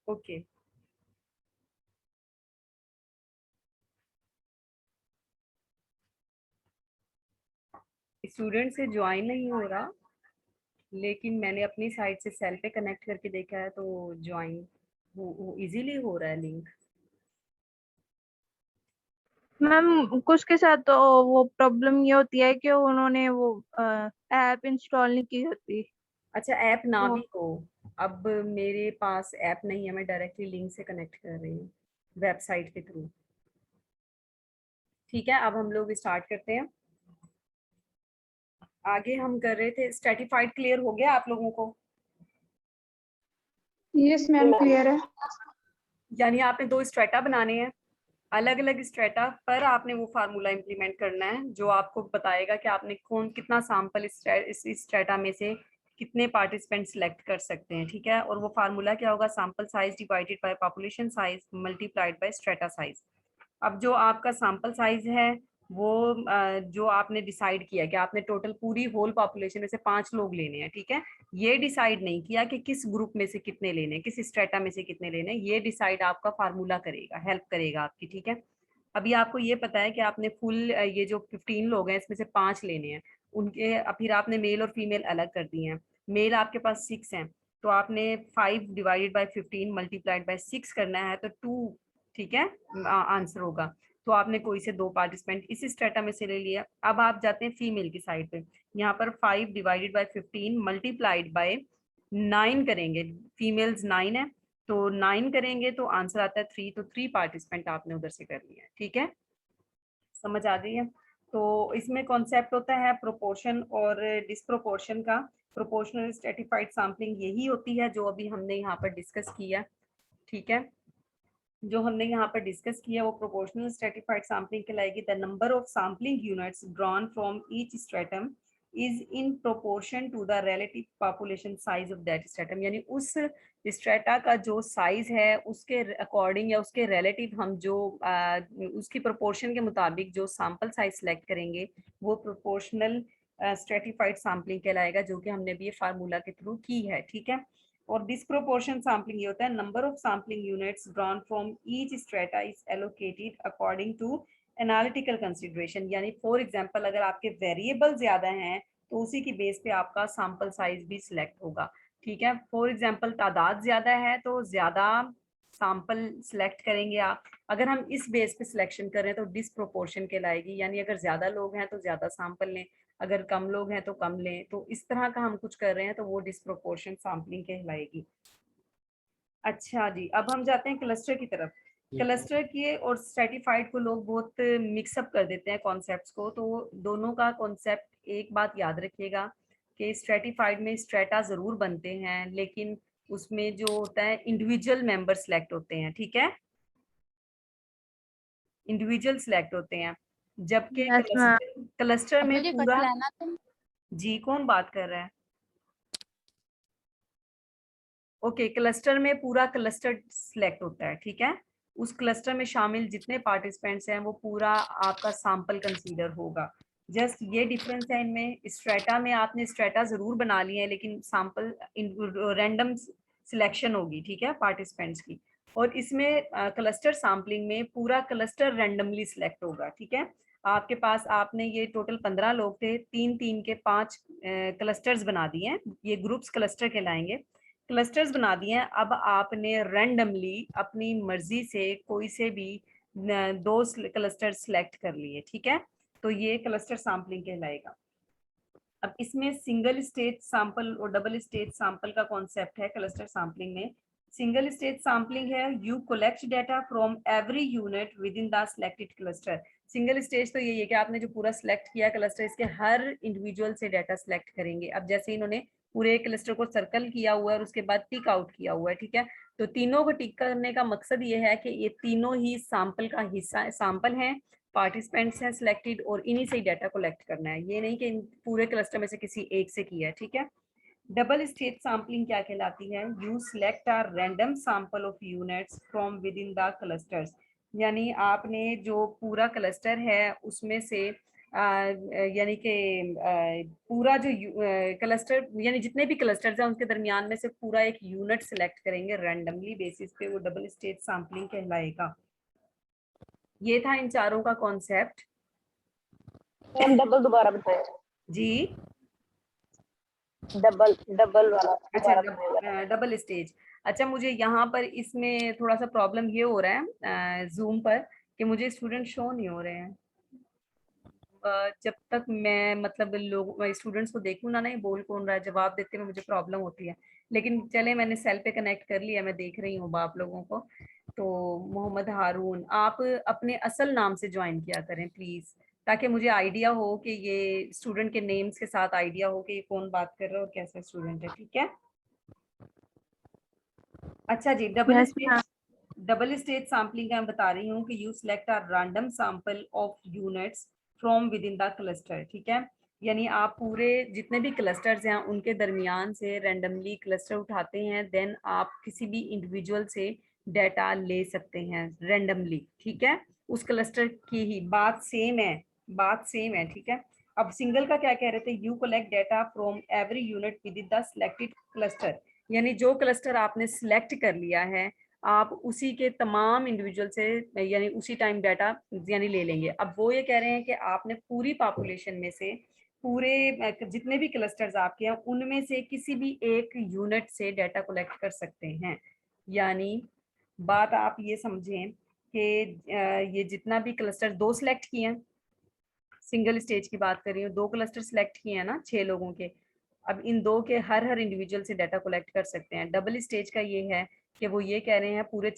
Okay student से join नहीं हो रहा, लेकिन मैंने अपनी साइड से सेल पे कनेक्ट करके देखा है तो ज्वाइन वो इजीली हो रहा है लिंक। मैम कुछ के साथ तो वो प्रॉब्लम ये होती है कि उन्होंने वो ऐप इंस्टॉल नहीं की होती। अच्छा ऐप ना तो भी हो, अब मेरे पास ऐप नहीं है, मैं डायरेक्टली लिंक से कनेक्ट कर रही हूँ वेबसाइट के थ्रू। ठीक है, अब हम लोग स्टार्ट करते हैं। आगे हम कर रहे थे स्ट्रेटिफाइड, क्लियर हो गया आप लोगों को? यस मैम क्लियर है। यानी आपने दो स्ट्रेटा बनाने हैं, अलग अलग स्ट्रेटा पर आपने वो फार्मूला इम्प्लीमेंट करना है जो आपको बताएगा कि आपने कौन कितना सैंपल इस स्ट्रेटा में से कितने पार्टिसिपेंट सिलेक्ट कर सकते हैं। ठीक है, और वो फार्मूला क्या होगा? Sample size divided by population size multiplied by strata size. अब जो आपका सैंपल साइज है वो जो आपने डिसाइड किया कि आपने टोटल पूरी होल पॉपुलेशन में से 5 लोग लेने हैं, ठीक है, ये डिसाइड नहीं किया कि किस ग्रुप में से कितने लेने हैं, किस स्ट्रेटा में से कितने लेने हैं, ये डिसाइड आपका फार्मूला करेगा, हेल्प करेगा आपकी। ठीक है, अभी आपको ये पता है कि आपने फुल ये जो 15 लोग हैं इसमें से 5 लेने हैं, उनके फिर आपने मेल और फीमेल अलग कर दिए हैं। मेल आपके पास 6 हैं, तो आपने 5 डिवाइडेड बाय 15 मल्टीप्लाइड बाय 6 करना है, तो 2, ठीक है, आंसर होगा। तो आपने कोई से 2 पार्टिसिपेंट इसी स्ट्रेटा में से ले लिया। अब आप जाते हैं फीमेल की साइड पे, यहाँ पर 5 डिवाइडेड बाय 15 मल्टीप्लाइड बाय 9 करेंगे, फीमेल्स 9 है, तो 9 करेंगे तो आंसर आता है 3, तो 3 पार्टिसिपेंट आपने उधर से कर लिया है। ठीक है, समझ आ गई है? तो इसमें कॉन्सेप्ट होता है प्रोपोर्शन और डिस्प्रोपोर्शन का। प्रोपोर्शनल स्ट्रेटिफाइड सैम्पलिंग यही होती है जो अभी हमने यहाँ पर डिस्कस किया। ठीक है, जो हमने यहाँ पर डिस्कस किया वो प्रोपोर्शनल स्ट्रेटिफाइड सैम्पलिंग कहलाएगी। The number of sampling units drawn from each stratum is in proportion to the relative population size of that stratum, यानी उस स्ट्रेटा का जो साइज है उसके अकॉर्डिंग या उसके रिलेटिव हम जो उसकी प्रोपोर्शन के मुताबिक जो सैंपल साइज सेलेक्ट करेंगे वो प्रोपोर्शनल स्ट्रेटिफाइड सैम्पलिंग कहलाएगा, जो कि हमने भी ये फार्मूला के थ्रू की है। ठीक है, और डिस्प्रोपोर्शन सैम्पलिंग ये होता है number of sampling units drawn from each strata is allocated according to analytical consideration, यानी फॉर एग्जांपल अगर आपके वेरिएबल ज्यादा हैं तो उसी की बेस पे आपका सैंपल साइज भी सिलेक्ट होगा। ठीक है, फॉर एग्जांपल तादाद ज्यादा है तो ज्यादा सैंपल सिलेक्ट करेंगे आप। अगर हम इस बेस पे सिलेक्शन करें तो डिस्प्रोपोर्शन कहलाएगी, यानी अगर ज्यादा लोग हैं तो ज्यादा सैंपल लें, अगर कम लोग हैं तो कम लें, तो इस तरह का हम कुछ कर रहे हैं तो वो डिस्प्रोपोर्शन सैम्पलिंग कहलाएगी। अच्छा जी, अब हम जाते हैं क्लस्टर की तरफ। क्लस्टर की और स्ट्रेटिफाइड को लोग बहुत मिक्सअप कर देते हैं कॉन्सेप्ट्स को, तो दोनों का कॉन्सेप्ट एक बात याद रखिएगा कि स्ट्रेटिफाइड में स्ट्रेटा जरूर बनते हैं, लेकिन उसमें जो होता है इंडिविजुअल मेंबर सिलेक्ट होते हैं। ठीक है, इंडिविजुअल सिलेक्ट होते हैं, जबकि यस मैम। क्लस्टर क्लस्टर अब में मुझे कट पूरा। लेना तुम। जी, कौन बात कर रहा है? ओके, क्लस्टर में पूरा क्लस्टर सिलेक्ट होता है। ठीक है, उस क्लस्टर में शामिल जितने पार्टिसिपेंट्स हैं वो पूरा आपका सैंपल कंसीडर होगा। जस्ट ये डिफरेंस है इनमें, स्ट्रेटा में आपने स्ट्रेटा जरूर बना लिए हैं लेकिन सैंपल रैंडम सिलेक्शन होगी, ठीक है, पार्टिसिपेंट्स की। और इसमें क्लस्टर सैम्पलिंग में पूरा क्लस्टर रैंडमली सिलेक्ट होगा। ठीक है, आपके पास आपने ये टोटल 15 लोग थे, 3 3 के 5 क्लस्टर्स बना दिए हैं, ये ग्रुप्स क्लस्टर कहलाएंगे। क्लस्टर्स बना दिए हैं, अब आपने रैंडमली अपनी मर्जी से कोई से भी 2 क्लस्टर सिलेक्ट कर लिए। ठीक है, तो ये क्लस्टर सैम्पलिंग कहलाएगा। अब इसमें सिंगल स्टेज सैंपल और डबल स्टेज सैंपल का कॉन्सेप्ट है क्लस्टर सैम्पलिंग में। सिंगल स्टेज सैम्पलिंग है you collect data from every unit with in the selected cluster. Single stage तो यही है कि आपने जो पूरा सिलेक्ट किया क्लस्टर, इसके हर इंडिविजुअल से डाटा सिलेक्ट करेंगे। अब जैसे इन्होंने पूरे क्लस्टर को सर्कल किया हुआ है और उसके बाद टिक आउट किया हुआ है, ठीक है, तो तीनों को टिक करने का मकसद ये है कि ये तीनों ही सैंपल का हिस्सा सैंपल हैं, पार्टिसिपेंट्स हैं सिलेक्टेड, और इन्हीं से ही डाटा कलेक्ट करना है, ये नहीं कि पूरे क्लस्टर में से किसी एक से किया है। ठीक है, डबल स्टेज सैम्पलिंग क्या कहलाती है? You select a random sample of units from within the clusters, यानी आपने जो पूरा क्लस्टर है उसमें से यानी कि पूरा जो क्लस्टर यानी जितने भी क्लस्टर्स हैं उसके दरमियान में से पूरा एक यूनिट सिलेक्ट करेंगे रैंडमली बेसिस पे, वो डबल स्टेट सैम्पलिंग कहलाएगा। ये था इन चारों का कॉन्सेप्ट। मैम डबल दोबारा बताएं। जी डबल वाला अच्छा, दोबारा बताएगा। Double stage. अच्छा, मुझे यहाँ पर इसमें थोड़ा सा प्रॉब्लम ये हो रहा है जूम पर कि मुझे स्टूडेंट शो नहीं हो रहे हैं। जब तक मैं मतलब लोग स्टूडेंट्स को देखूँ ना, नहीं बोल कौन रहा है, जवाब देते में मुझे प्रॉब्लम होती है। लेकिन चले, मैंने सेल पे कनेक्ट कर लिया, मैं देख रही हूँ आप लोगों को। तो मोहम्मद हारून, आप अपने असल नाम से ज्वाइन किया करें प्लीज, ताकि मुझे आइडिया हो कि ये स्टूडेंट के नेम्स के साथ आइडिया हो कि ये कौन बात कर रहा है और कैसा स्टूडेंट है। ठीक है। अच्छा जी, yes ma'am. Double stage sampling का मैं बता रही हूँ कि you select a random sample of units from within the cluster. ठीक है, यानी आप पूरे जितने भी क्लस्टर्स हैं उनके दरमियान से रैंडमली क्लस्टर उठाते हैं, देन आप किसी भी इंडिविजुअल से डाटा ले सकते हैं रैंडमली। ठीक है, उस क्लस्टर की ही बात सेम है, बात सेम है। ठीक है, अब सिंगल का क्या कह रहे थे, you collect data from every unit with in the selected cluster, यानी जो क्लस्टर आपने सिलेक्ट कर लिया है आप उसी के तमाम इंडिविजुअल से यानी उसी टाइम डाटा यानी ले लेंगे। अब वो ये कह रहे हैं कि आपने पूरी पॉपुलेशन में से पूरे जितने भी क्लस्टर्स आपके हैं उनमें से किसी भी एक यूनिट से डाटा कलेक्ट कर सकते हैं। यानी बात आप ये समझें कि ये जितना भी क्लस्टर दो सिलेक्ट किए हैं, सिंगल स्टेज की बात कर रही हूँ, दो क्लस्टर सिलेक्ट किए हैं ना 6 लोगों के, अब इन दो के हर इंडिविजुअल से डाटा कलेक्ट कर सकते हैं। डबल स्टेज का ये है कि वो ये कह रहे हैं पूरे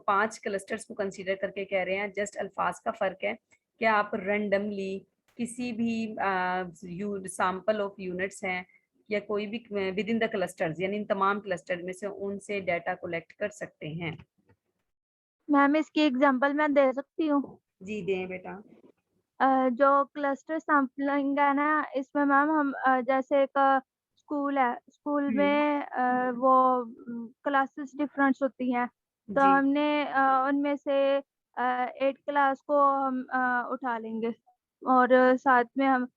5 क्लस्टर्स को कंसीडर करके कह रहे हैं, जस्ट अल्फाज का फर्क है कि आप रैंडमली किसी भी सैंपल ऑफ यूनिट्स हैं या कोई भी विद इन द क्लस्टर्स यानी इन तमाम क्लस्टर में से उनसे डाटा कलेक्ट कर सकते हैं। मैम इसकी एग्जांपल मैं दे सकती हूँ। जी दें बेटा। जो क्लस्टर सैंपलिंग है ना, इसमें मैम हम जैसे एक स्कूल है, स्कूल में वो क्लासेस डिफरेंट होती हैं, तो जी हमने उनमें से 8 क्लास को हम उठा लेंगे और साथ में हम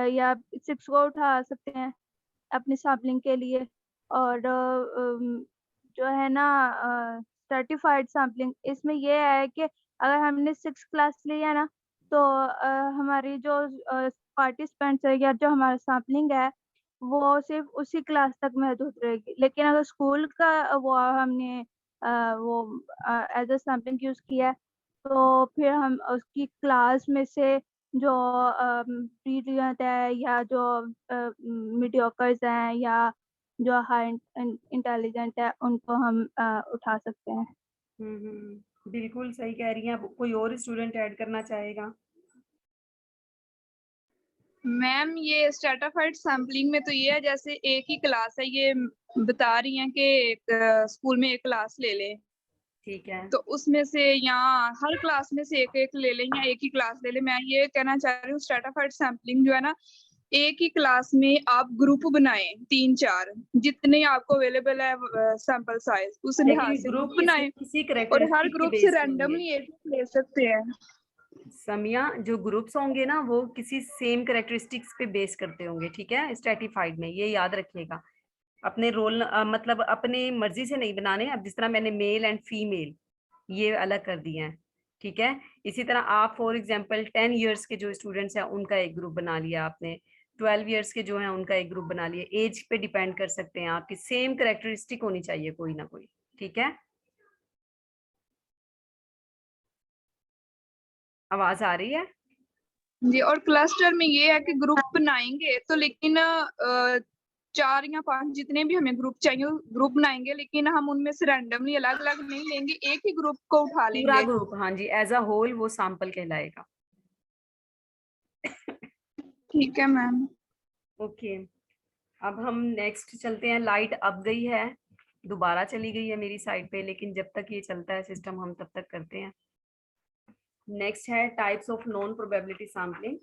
या 6 को उठा सकते हैं अपनी सैंपलिंग के लिए। और जो है ना सर्टिफाइड सैंपलिंग, इसमें ये है कि अगर हमने 6 क्लास ली है ना, तो हमारी जो पार्टिसिपेंट्स है या जो हमारा सैंपलिंग है, वो सिर्फ़ उसी क्लास तक महदूद रहेगी। लेकिन अगर स्कूल का वो हमने वो एज़ अ सैंपलिंग यूज़ किया है, तो फिर हम उसकी क्लास में से जो ब्रिलियंट है या जो मीडियोकर्स हैं या जो हाई इंटेलिजेंट है, उनको हम उठा सकते हैं। बिल्कुल सही कह रही हैं। अब कोई और स्टूडेंट ऐड करना चाहेगा? मैम ये स्ट्रेटाफाइड सैम्पलिंग में तो ये है जैसे एक ही क्लास है, ये बता रही हैं कि एक स्कूल में एक क्लास ले लें, ठीक है। तो उसमें से यहाँ हर क्लास में से एक एक ले लें या एक ही क्लास ले लें। मैं ये कहना चाह रही हूँ स्ट्रेटाफाइड सैम्पलिंग जो है ना, एक ही क्लास में आप ग्रुप बनाएं 3-4 जितने आपको अवेलेबल है सैंपल साइज, उस लिहाज लेकिन से ग्रुप ग्रुप बनाएं किसी और हर कैरेक्टरिस्टिक के ग्रुप से बेस पे होंगे। रैंडमली एक ले सकते हैं। समिया, जो ग्रुप्स होंगे ना वो किसी सेम कैरेक्टरिस्टिक्स पे बेस करते होंगे। ठीक है, स्ट्रेटिफाइड में ये याद रखिएगा। अपने रोल मतलब अपने मर्जी से नहीं बनाने। अब जिस तरह मैंने मेल एंड फीमेल ये अलग कर दिए हैं, ठीक है, इसी तरह आप फॉर एग्जांपल 10 इयर्स के जो स्टूडेंट्स हैं उनका एक ग्रुप बना लिया आपने, 12 इयर्स के जो हैं उनका एक ग्रुप बना लिया। एज पे डिपेंड कर सकते हैं, आपकी सेम कैरेक्टरिस्टिक होनी चाहिए कोई ना कोई। ठीक है, आवाज आ रही है? जी, और क्लस्टर में ये है कि ग्रुप बनाएंगे तो लेकिन 4 या 5 जितने भी हमें ग्रुप चाहिए ग्रुप बनाएंगे, लेकिन हम उनमें से रैंडमली अलग अलग नहीं लेंगे, एक ही ग्रुप को उठा पूरा लेंगे। ग्रुप, हाँ जी, एज अ होल वो सैंपल कहलाएगा। ठीक है मैम। ओके, अब हम नेक्स्ट चलते हैं। लाइट अब गई है, दोबारा चली गई है मेरी साइड पे, लेकिन जब तक ये चलता है सिस्टम हम तब तक करते हैं। नेक्स्ट है types of non probability sampling.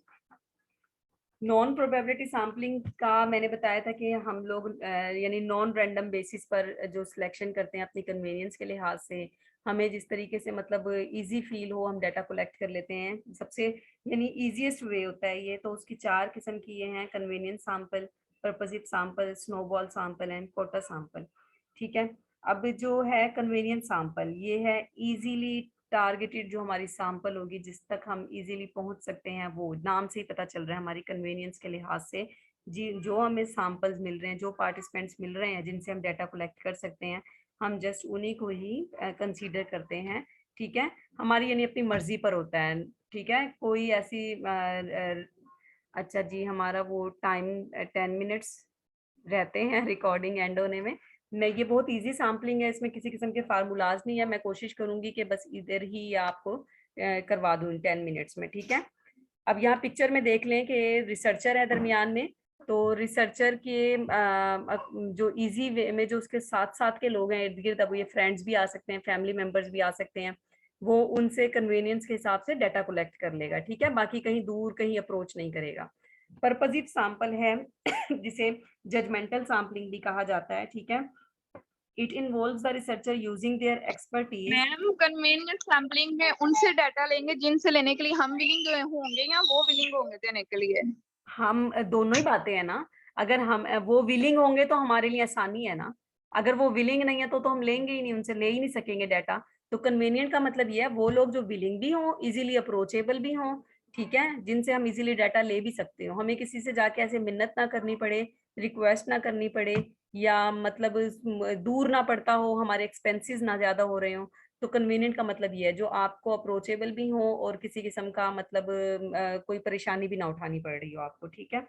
Non probability sampling का मैंने बताया था कि हम लोग यानी नॉन रैंडम बेसिस पर जो सिलेक्शन करते हैं अपनी कन्वीनियंस के लिहाज से, हमें जिस तरीके से मतलब इजी फील हो हम डाटा कलेक्ट कर लेते हैं। सबसे यानी इजीएस्ट वे होता है ये। तो उसकी 4 किस्म की ये हैं: convenience sample, purposive sample, snowball sample and quota sample. ठीक है। अब जो है कन्वीनियंस सैंपल, ये है इजीली टारगेटेड जो हमारी सैंपल होगी, जिस तक हम इजीली पहुंच सकते हैं। वो नाम से ही पता चल रहा है हमारी कन्वीनियंस के लिहाज से। जी, जो हमें सैंपल्स मिल रहे हैं, जो पार्टिसिपेंट्स मिल रहे हैं जिनसे हम डाटा कलेक्ट कर सकते हैं, हम जस्ट उन्हीं को ही कंसीडर करते हैं। ठीक है। हमारी यानी अपनी मर्जी पर होता है। ठीक है। कोई ऐसी अच्छा जी, हमारा वो टाइम 10 मिनट्स रहते हैं रिकॉर्डिंग एंड होने में। मैं ये बहुत इजी सैम्पलिंग है, इसमें किसी किस्म के फार्मूलाज नहीं है। मैं कोशिश करूंगी कि बस इधर ही आपको करवा दूं 10 मिनट्स में। ठीक है। अब यहाँ पिक्चर में देख लें कि रिसर्चर है दरमियान में। तो रिसर्चर के जो इजी वे में जो उसके साथ साथ के लोग हैं इर्द गिर्द, अब ये फ्रेंड्स भी आ सकते हैं, फैमिली मेंबर्स भी आ सकते हैं, वो उनसे कन्वीनियंस के हिसाब से डाटा कलेक्ट कर लेगा। ठीक है। बाकी कहीं दूर कहीं अप्रोच नहीं करेगा। पर्पजिव सैंपल है जिसे जजमेंटल सैम्पलिंग भी कहा जाता है। ठीक है। It involves the researcher using their expertise. Ma'am convenience sampling में उनसे डाटा लेंगे जिनसे लेने के लिए हम विलिंग होंगे या वो विलिंग होंगे देने के लिए? हम दोनों ही बातें हैं ना। अगर हम वो विलिंग होंगे तो हमारे लिए आसानी है ना। अगर वो विलिंग नहीं है तो हम लेंगे ही नहीं, उनसे ले ही नहीं सकेंगे डाटा। तो कन्वीनियंट का मतलब ये है वो लोग जो विलिंग भी हों, इजीली अप्रोचेबल भी हों। ठीक है। जिनसे हम इजीली डाटा ले भी सकते हो, हमें किसी से जाके ऐसे मिन्नत ना करनी पड़े, रिक्वेस्ट ना करनी पड़े, या मतलब दूर ना पड़ता हो, हमारे एक्सपेंसेस ना ज्यादा हो रहे हो। तो कन्वीनियंट का मतलब ये है जो आपको अप्रोचेबल भी हो और किसी किस्म का मतलब कोई परेशानी भी ना उठानी पड़ रही हो आपको। ठीक है।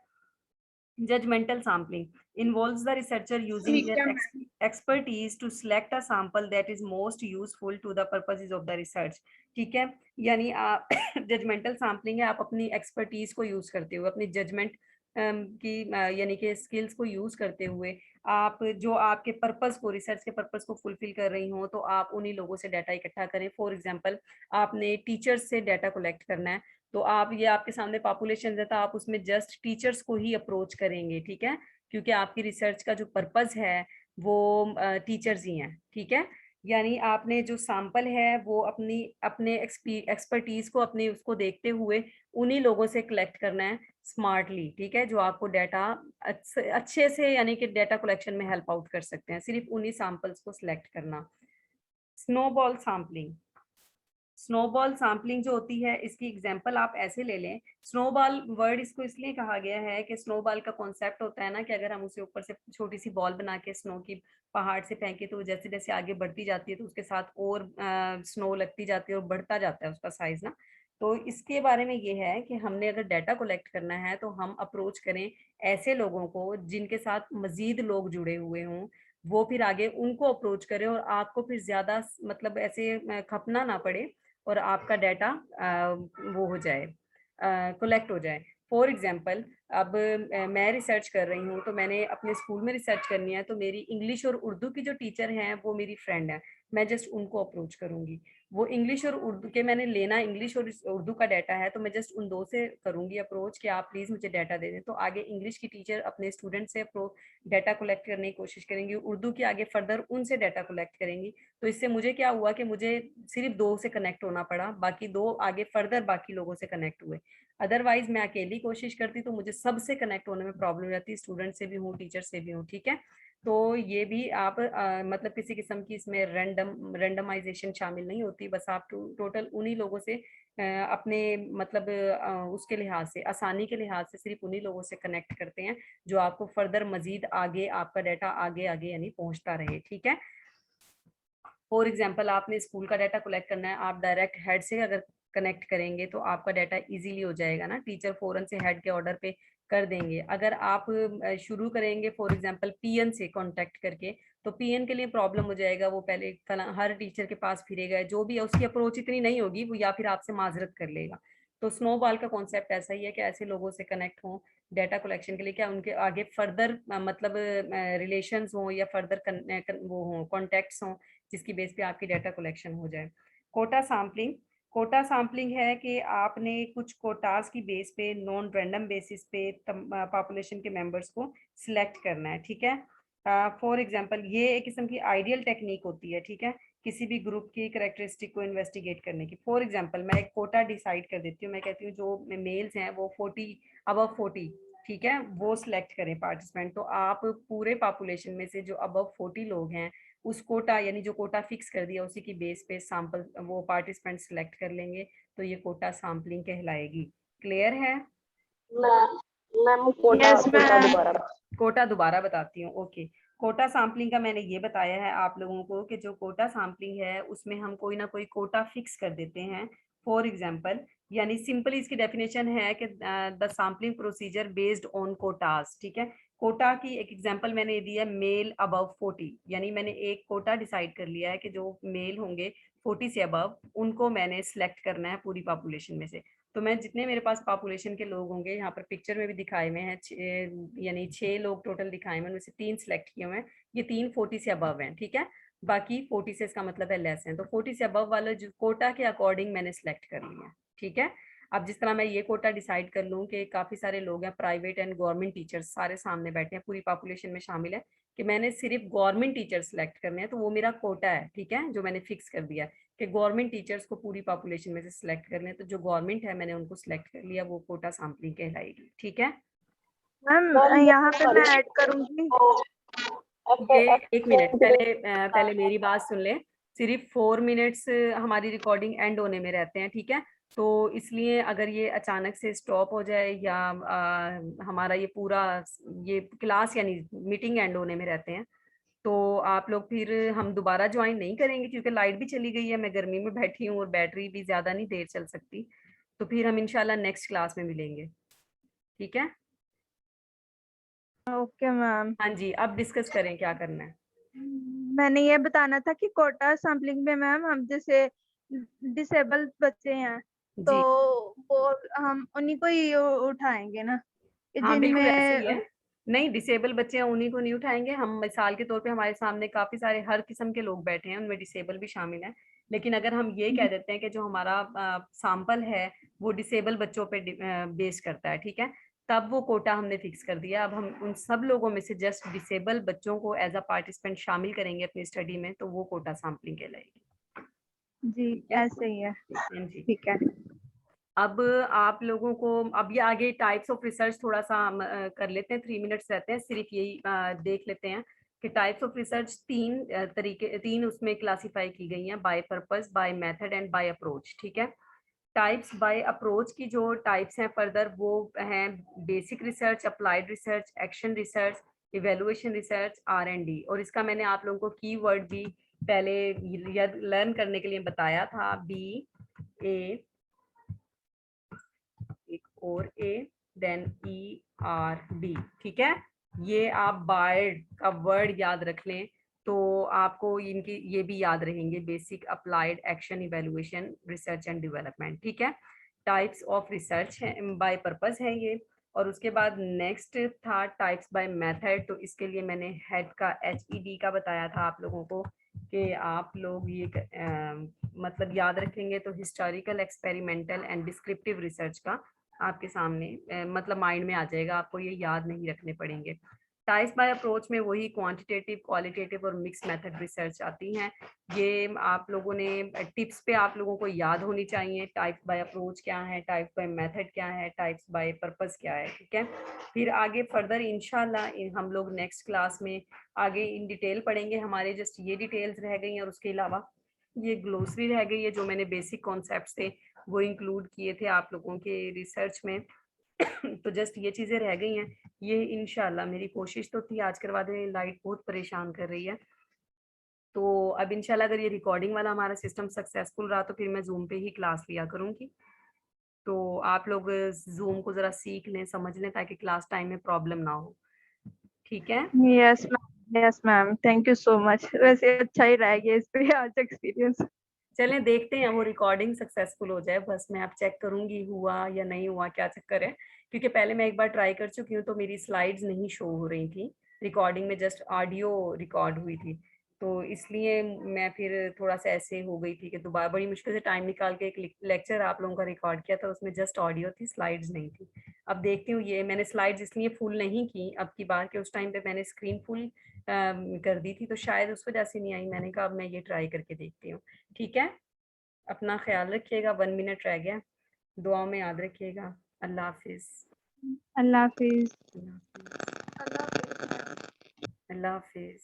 Judgmental sampling involves the researcher using ठीक their है ma'am. expertise to select a sample that is most useful to the purposes of the research। ठीक है। यानी आप जजमेंटल सैम्पलिंग है, आप अपनी एक्सपर्टीज को यूज करते हुए, अपनी जजमेंट की यानी कि स्किल्स को यूज करते हुए, आप जो आपके पर्पस को, रिसर्च के पर्पस को फुलफिल कर रही हो, तो आप उन्हीं लोगों से डाटा इकट्ठा करें। फॉर एग्जांपल, आपने टीचर्स से डाटा कलेक्ट करना है, तो आप ये आपके सामने पॉपुलेशन है तो आप उसमें जस्ट टीचर्स को ही अप्रोच करेंगे। ठीक है। क्योंकि आपकी रिसर्च का जो पर्पस है वो टीचर्स ही हैं। ठीक है। यानी आपने जो सैंपल है वो अपने एक्सपर्टीज को, अपने उसको देखते हुए उन्हीं लोगों से कलेक्ट करना है स्मार्टली। ठीक है। जो आपको डाटा अच्छे से यानी कि डाटा कलेक्शन में हेल्प आउट कर सकते हैं। सिर्फ उन्हीं सैंपल्स को सिलेक्ट करना। स्नोबॉल सैम्पलिंग, स्नोबॉल सैम्पलिंग जो होती है, इसकी एग्जांपल आप ऐसे ले लें। स्नोबॉल वर्ड इसको इसलिए कहा गया है कि स्नोबॉल का कॉन्सेप्ट होता है ना कि अगर हम उसे ऊपर से छोटी सी बॉल बना के स्नो की पहाड़ से फेंके, तो जैसे जैसे आगे बढ़ती जाती है तो उसके साथ और स्नो लगती जाती है और बढ़ता जाता है उसका साइज ना। तो इसके बारे में ये है कि हमने अगर डाटा कलेक्ट करना है तो हम अप्रोच करें ऐसे लोगों को जिनके साथ मजीद लोग जुड़े हुए हों। वो फिर आगे उनको अप्रोच करें और आपको फिर ज्यादा मतलब ऐसे खपना ना पड़े और आपका डाटा वो हो जाए, कलेक्ट हो जाए। फॉर एग्जांपल, अब मैं रिसर्च कर रही हूँ तो मैंने अपने स्कूल में रिसर्च करनी है, तो मेरी इंग्लिश और उर्दू की जो टीचर हैं वो मेरी फ्रेंड है। मैं जस्ट उनको अप्रोच करूंगी। वो इंग्लिश और उर्दू के मैंने लेना इंग्लिश और उर्दू का डाटा है, तो मैं जस्ट उन दो से करूंगी अप्रोच कि आप प्लीज मुझे डाटा दे दें। तो आगे इंग्लिश की टीचर अपने स्टूडेंट से डाटा कलेक्ट करने की कोशिश करेंगी, उर्दू की आगे फर्दर उनसे डाटा कलेक्ट करेंगी। तो इससे मुझे क्या हुआ कि मुझे सिर्फ 2 से कनेक्ट होना पड़ा, बाकी 2 आगे फर्दर बाकी लोगों से कनेक्ट हुए। अदरवाइज मैं अकेली कोशिश करती तो मुझे सबसे कनेक्ट होने में प्रॉब्लम रहती, स्टूडेंट से भी हूँ, टीचर से भी हूँ। ठीक है। तो ये भी आप मतलब किसी किस्म की इसमें रेंडमाइजेशन शामिल नहीं होती, बस आप टोटल उन्हीं लोगों से अपने मतलब उसके लिहाज से, आसानी के लिहाज से सिर्फ उन्हीं लोगों से कनेक्ट करते हैं जो आपको फर्दर मजीद आगे आपका डाटा आगे आगे यानी पहुंचता रहे। ठीक है। फॉर एग्जाम्पल, आपने स्कूल का डाटा कलेक्ट करना है, आप डायरेक्ट हेड से अगर कनेक्ट करेंगे तो आपका डाटा इजीली हो जाएगा ना, टीचर फौरन से हेड के ऑर्डर पे कर देंगे। अगर आप शुरू करेंगे फॉर एग्जांपल पीएन से कांटेक्ट करके, तो पीएन के लिए प्रॉब्लम हो जाएगा। वो पहले हर टीचर के पास फिरेगा, जो भी है उसकी अप्रोच इतनी नहीं होगी, वो या फिर आपसे माजरत कर लेगा। तो स्नोबॉल का कॉन्सेप्ट ऐसा ही है कि ऐसे लोगों से कनेक्ट हों डाटा कलेक्शन के लिए, क्या उनके आगे फर्दर मतलब रिलेशंस हों या फर्दर वो हों, कॉन्टेक्ट्स हों, जिसकी बेस पे आपकी डाटा कलेक्शन हो जाए। कोटा सैम्पलिंग, कोटा सैम्पलिंग है कि आपने कुछ कोटास की बेस पे नॉन रैंडम बेसिस पे पॉपुलेशन के मेंबर्स को सिलेक्ट करना है, ठीक है। फॉर एग्जांपल ये एक किस्म की आइडियल टेक्निक होती है, ठीक है, किसी भी ग्रुप की कैरेक्टरिस्टिक को इन्वेस्टिगेट करने की। फॉर एग्जांपल मैं एक कोटा डिसाइड कर देती हूँ, मैं कहती हूँ जो मेल्स हैं वो 40 अबव 40, ठीक है, वो सिलेक्ट करें पार्टिसिपेंट। तो आप पूरे पॉपुलेशन में से जो अबव 40 लोग हैं उस कोटा यानी जो कोटा फिक्स कर दिया उसी की बेस पे सैंपल वो पार्टिसिपेंट सिलेक्ट कर लेंगे, तो ये कोटा सैम्पलिंग कहलाएगी। क्लियर है? Ma'am quota Yes, quota ma'am. दोबारा। कोटा दोबारा बताती हूँ। ओके, कोटा सैम्पलिंग का मैंने ये बताया है आप लोगों को कि जो कोटा सैम्पलिंग है उसमें हम कोई ना कोई कोटा फिक्स कर देते हैं। फॉर एग्जांपल यानी सिंपली इसकी डेफिनेशन है कि the sampling procedure based on quotas, ठीक है। कोटा की एक एग्जांपल मैंने दी है मेल अबव 40, यानी मैंने एक कोटा डिसाइड कर लिया है कि जो मेल होंगे 40 से अबव उनको मैंने सिलेक्ट करना है पूरी पॉपुलेशन में से। तो मैं जितने मेरे पास पॉपुलेशन के लोग होंगे, यहाँ पर पिक्चर में भी दिखाए हुए हैं, यानी 6 लोग टोटल दिखाए हुए हैं, उनमें से 3 सिलेक्ट किए हुए हैं। ये 3 40 से अबव हैं, ठीक है, बाकी 40 से इसका मतलब है लेस हैं। तो 40 से अबव वाले जो कोटा के अकॉर्डिंग मैंने सिलेक्ट कर लिया है, ठीक है। अब जिस तरह मैं ये कोटा डिसाइड कर लूँ कि काफ़ी सारे लोग हैं प्राइवेट एंड गवर्नमेंट टीचर्स सारे सामने बैठे हैं, पूरी पॉपुलेशन में शामिल है, कि मैंने सिर्फ गवर्नमेंट टीचर सिलेक्ट करने हैं, तो वो मेरा कोटा है, ठीक है, जो मैंने फिक्स कर दिया है कि गवर्नमेंट टीचर्स को पूरी पॉपुलेशन में से सिलेक्ट करने हैं। तो जो गवर्नमेंट है मैंने उनको सिलेक्ट कर लिया, वो कोटा सैम्पलिंग कहलाएगी, ठीक है। मैम मैम यहाँ पे मैं ऐड करूंगी। ये एक मिनट पहले मेरी बात सुन ले। सिर्फ 4 मिनट्स हमारी रिकॉर्डिंग एंड होने में रहते हैं, ठीक है। तो इसलिए अगर ये अचानक से स्टॉप हो जाए या हमारा ये पूरा ये क्लास यानी मीटिंग एंड होने में रहते हैं, तो आप लोग फिर हम दोबारा ज्वाइन नहीं करेंगे, क्योंकि लाइट भी चली गई है, मैं गर्मी में बैठी हूँ और बैटरी भी ज्यादा नहीं देर चल सकती। तो फिर हम इंशाल्लाह नेक्स्ट क्लास में मिलेंगे, ठीक है। Okay ma'am. हाँ जी, अब डिस्कस करें क्या करना है। मैंने ये बताना था कि कोटा सैम्पलिंग में मैम हम जैसे डिसेबल बच्चे हैं तो जी वो हम उन्हीं को ही उठाएंगे ना, कि हाँ बिल्कुल ऐसे ही जिनमें है। नहीं, डिसेबल बच्चे हैं उन्हीं को नहीं उठाएंगे हम। मिसाल के तौर पे हमारे सामने काफी सारे हर किस्म के लोग बैठे हैं, उनमें डिसेबल भी शामिल हैं। लेकिन अगर हम ये कह देते हैं कि जो हमारा सैंपल है वो डिसेबल बच्चों पे बेस करता है, ठीक है, तब वो कोटा हमने फिक्स कर दिया। अब हम उन सब लोगों में से जस्ट डिसेबल बच्चों को एज अ पार्टिसिपेंट शामिल करेंगे अपनी स्टडी में, तो वो कोटा सैम्पलिंग कहलाएगी, जी ठीक है। ऐसे ही है। हाँ जी। ठीक है। अब आप लोगों को अब ये आगे टाइप्स ऑफ रिसर्च थोड़ा सा हम कर लेते हैं, 3 मिनट्स रहते हैं, सिर्फ यही देख लेते हैं कि टाइप्स ऑफ रिसर्च तीन उसमें क्लासिफाई की गई हैं, by purpose, by method and by approach, ठीक है। टाइप्स बाय अप्रोच की जो टाइप्स हैं फर्दर वो हैं basic research, applied research, action research, evaluation research, R&D। और इसका मैंने आप लोगों को कीवर्ड भी पहले लर्न करने के लिए बताया था, BA एक और A देन ERD, ठीक है। ये आप बायर्ड का वर्ड याद रख लें तो आपको इनकी ये भी याद रहेंगे, basic, applied, action, evaluation, research and development, ठीक है। टाइप्स ऑफ रिसर्च है बाय पर्पस है ये। और उसके बाद नेक्स्ट था टाइप्स बाय मेथड। तो इसके लिए मैंने हेड का HED का बताया था आप लोगों को कि आप लोग ये मतलब याद रखेंगे तो historical, experimental and descriptive research का आपके सामने मतलब माइंड में आ जाएगा, आपको ये याद नहीं रखने पड़ेंगे। टाइप्स बाय अप्रोच में वही क्वांटिटेटिव, क्वालिटेटिव और मिक्स मेथड रिसर्च आती हैं। ये आप लोगों ने टिप्स पे आप लोगों को याद होनी चाहिए, टाइप्स बाय अप्रोच क्या है, टाइप्स बाय मेथड क्या है, टाइप्स बाय पर्पस क्या है, ठीक है। फिर आगे फर्दर इंशाल्लाह हम लोग नेक्स्ट क्लास में आगे इन डिटेल पढ़ेंगे। हमारे जस्ट ये डिटेल्स रह गई हैं और उसके अलावा ये ग्लोसरी रह गई है, जो मैंने बेसिक कॉन्सेप्ट्स थे वो इंक्लूड किए थे आप लोगों के रिसर्च में। तो जस्ट ये चीजें रह गई हैं। ये इंशाल्लाह मेरी कोशिश तो थी आज करवा दें, लाइट बहुत परेशान कर रही है। तो अब इंशाल्लाह अगर ये रिकॉर्डिंग वाला हमारा सिस्टम सक्सेसफुल रहा तो फिर मैं जूम पे ही क्लास लिया करूंगी। तो आप लोग जूम को जरा सीख लें, समझ लें, ताकि क्लास टाइम में प्रॉब्लम ना हो, ठीक है। Yes ma'am, thank you so much. वैसे अच्छा ही रहेगा इस पे आज एक्सपीरियंस। चलें देखते हैं वो रिकॉर्डिंग सक्सेसफुल हो जाए, बस मैं अब चेक करूंगी हुआ या नहीं हुआ, क्या चक्कर है। क्योंकि पहले मैं एक बार ट्राई कर चुकी हूँ तो मेरी स्लाइड्स नहीं शो हो रही थी, रिकॉर्डिंग में जस्ट ऑडियो रिकॉर्ड हुई थी। तो इसलिए मैं फिर थोड़ा सा ऐसे हो गई थी कि दोबारा बड़ी मुश्किल से टाइम निकाल के एक लेक्चर आप लोगों का रिकॉर्ड किया था, उसमें जस्ट ऑडियो थी, स्लाइड्स नहीं थी। अब देखती हूँ, ये मैंने स्लाइड्स इसलिए फुल नहीं की अब की बार के, उस टाइम पे मैंने स्क्रीन फुल कर दी थी तो शायद उस वजह से नहीं आई। मैंने कहा अब मैं ये ट्राई करके देखती हूँ। ठीक है, अपना ख्याल रखिएगा, 1 मिनट रह गया, दुआओं में याद रखिएगा। अल्लाह हाफिज। अल्लाह हाफिज। अल्लाह हाफिज।